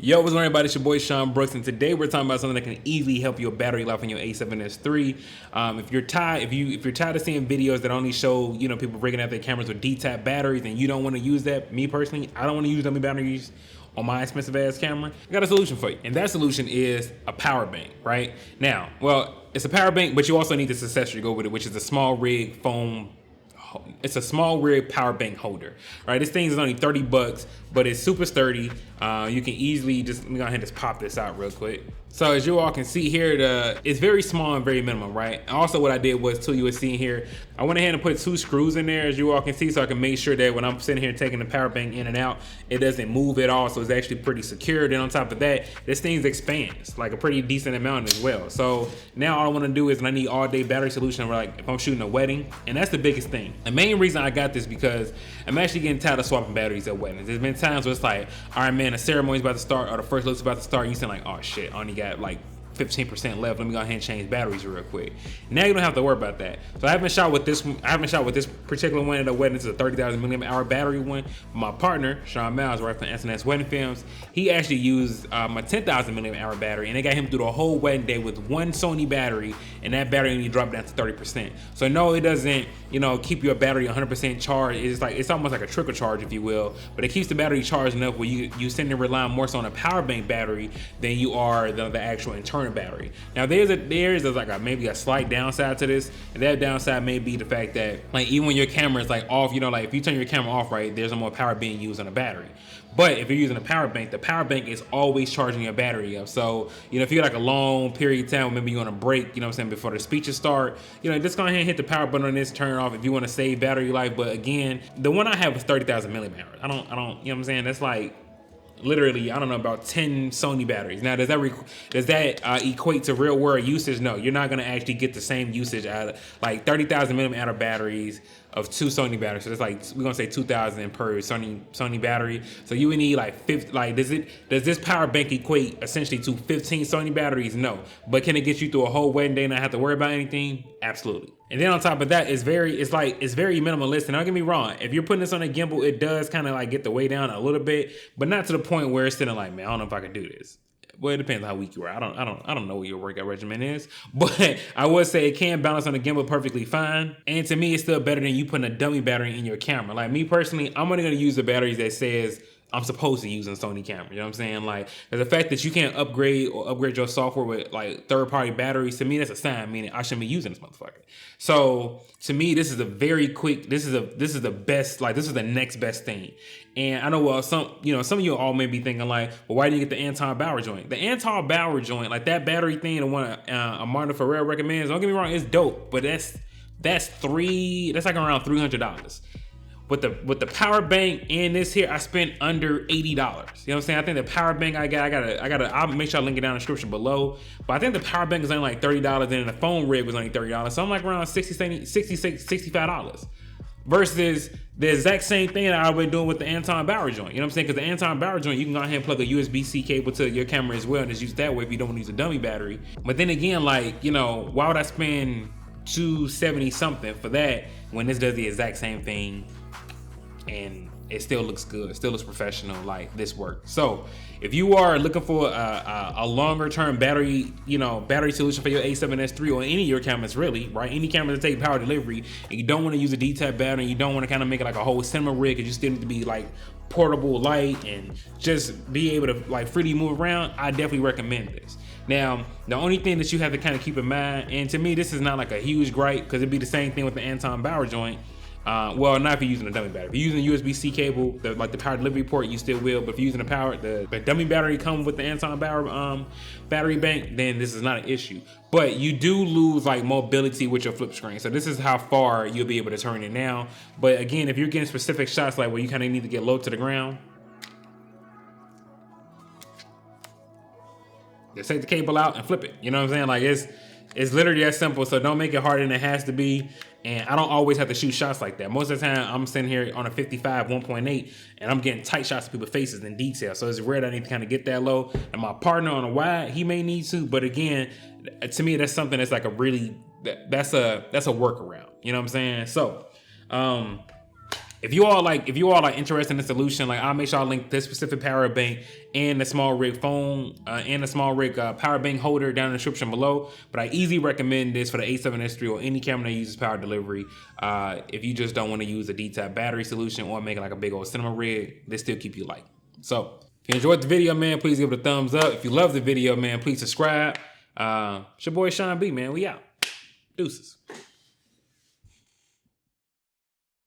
Yo, what's going on, everybody? It's your boy Sean Brooks, and today we're talking about something that can easily help your battery life on your a7S III. If you're tired of seeing videos that only show people breaking out their cameras with Dtap batteries, and you don't want to use that, me personally, I don't want to use dummy batteries on my expensive ass camera. I got a solution for you, and that solution is a power bank. Right now, well, it's a power bank, but you also need this accessory to go with it, which is a small rig foam. It's a small rig power bank holder, right? This thing is only 30 bucks, but it's super sturdy. You can easily let me go ahead and just pop this out real quick. So as you all can see here, it's very small and very minimum, right? Also what I did was, too, you were seeing here, I went ahead and put 2 screws in there, as you all can see, so I can make sure that when I'm sitting here taking the power bank in and out, it doesn't move at all, so it's actually pretty secure. Then on top of that, this thing expands like a pretty decent amount as well. So now all I want to do is I need all day battery solution, where, like, if I'm shooting a wedding, and that's the biggest thing. The main reason I got this because I'm actually getting tired of swapping batteries at weddings. There's been times where it's like, all right, man, the ceremony's about to start, or the first look's about to start, you saying like, oh shit, I only got like 15% left. Let me go ahead and change batteries real quick. Now you don't have to worry about that. So I haven't shot with this particular one at a wedding. This is a 30,000 milliamp-hour battery one. My partner, Sean Miles, right from SNS Wedding Films, he actually used my 10,000 milliamp-hour battery, and they got him through the whole wedding day with one Sony battery, and that battery only dropped down to 30%. So no, it doesn't, keep your battery 100% charged. It's almost like a trickle charge, if you will, but it keeps the battery charged enough where you tend to rely more so on a power bank battery than you are the actual internal battery. Now there's maybe a slight downside to this, and that downside may be the fact that, like, even when your camera is like off, like if you turn your camera off, right, there's no more power being used on the battery. But if you're using a power bank, the power bank is always charging your battery up. So, if you got like a long period of time, maybe you want to break, before the speeches start, just go ahead and hit the power button on this, turn it off if you want to save battery life. But again, the one I have was 30,000 milliamp hours. I don't, that's like literally, I don't know, about 10 Sony batteries. Now, does that equate to real world usage? No, you're not gonna actually get the same usage out of like 30,000 milliamp hour batteries of 2 Sony batteries. So it's like, we're gonna say 2,000 per Sony battery. So you would need like 50. Like, does this power bank equate essentially to 15 Sony batteries? No. But can it get you through a whole wedding day and not have to worry about anything? Absolutely. And then on top of that, it's very minimalist. And don't get me wrong, if you're putting this on a gimbal, it does kind of like get the weight down a little bit, but not to the point where it's sitting like, man, I don't know if I can do this. Well, it depends on how weak you are. I don't know what your workout regimen is, but I would say it can balance on the gimbal perfectly fine. And to me, it's still better than you putting a dummy battery in your camera. Like, me personally, I'm only gonna use the batteries that says I'm supposed to use a Sony camera. You know what I'm saying? Like, the fact that you can't upgrade your software with like third-party batteries, to me, that's a sign, meaning I shouldn't be using this motherfucker. So to me, this is a very quick, this is the best, like, this is the next best thing. And I know, well, some of you all may be thinking like, well, why didn't you get the Anton Bauer joint? The Anton Bauer joint, like that battery thing, the one Martin Ferrer recommends, don't get me wrong, it's dope, but that's like around $300. With the power bank and this here, I spent under $80. You know what I'm saying? I think the power bank I'll make sure I link it down in the description below. But I think the power bank is only like $30, and the phone rig was only $30. So I'm like around $65. Versus the exact same thing that I've been doing with the Anton Bauer joint. You know what I'm saying? Because the Anton Bauer joint, you can go ahead and plug a USB-C cable to your camera as well, and just use that way if you don't want to use a dummy battery. But then again, like, why would I spend $270 something for that when this does the exact same thing? And it still looks good, still looks professional, like this works. So if you are looking for a longer term battery solution for your a7S III or any of your cameras, really, right? Any camera that take power delivery, and you don't want to use a Dtap battery, and you don't want to kind of make it like a whole cinema rig, because you still need to be like portable, light, and just be able to like freely move around, I definitely recommend this. Now, the only thing that you have to kind of keep in mind, and to me, this is not like a huge gripe, because it'd be the same thing with the Anton Bauer joint. Well, not if you're using a dummy battery. If you're using a USB-C cable, like the power delivery port, you still will. But if you're using the dummy battery come with the Anton Bauer battery bank, then this is not an issue. But you do lose like mobility with your flip screen. So this is how far you'll be able to turn it now. But again, if you're getting specific shots like where you kind of need to get low to the ground, just take the cable out and flip it. You know what I'm saying? Like, it's literally that simple. So don't make it harder than it has to be. And I don't always have to shoot shots like that. Most of the time, I'm sitting here on a 55 1.8, and I'm getting tight shots of people's faces in detail. So it's rare that I need to kind of get that low. And my partner on a wide, he may need to, but again, to me, that's something that's like that's a workaround. You know what I'm saying? So If you all are interested in the solution, like I'll make sure I link this specific power bank and the small rig phone and the small rig power bank holder down in the description below. But I easily recommend this for the A7S III or any camera that uses power delivery. If you just don't want to use a Dtap battery solution or make it like a big old cinema rig, this still keep you light. So if you enjoyed the video, man, please give it a thumbs up. If you love the video, man, please subscribe. It's your boy Sean B, man. We out. Deuces.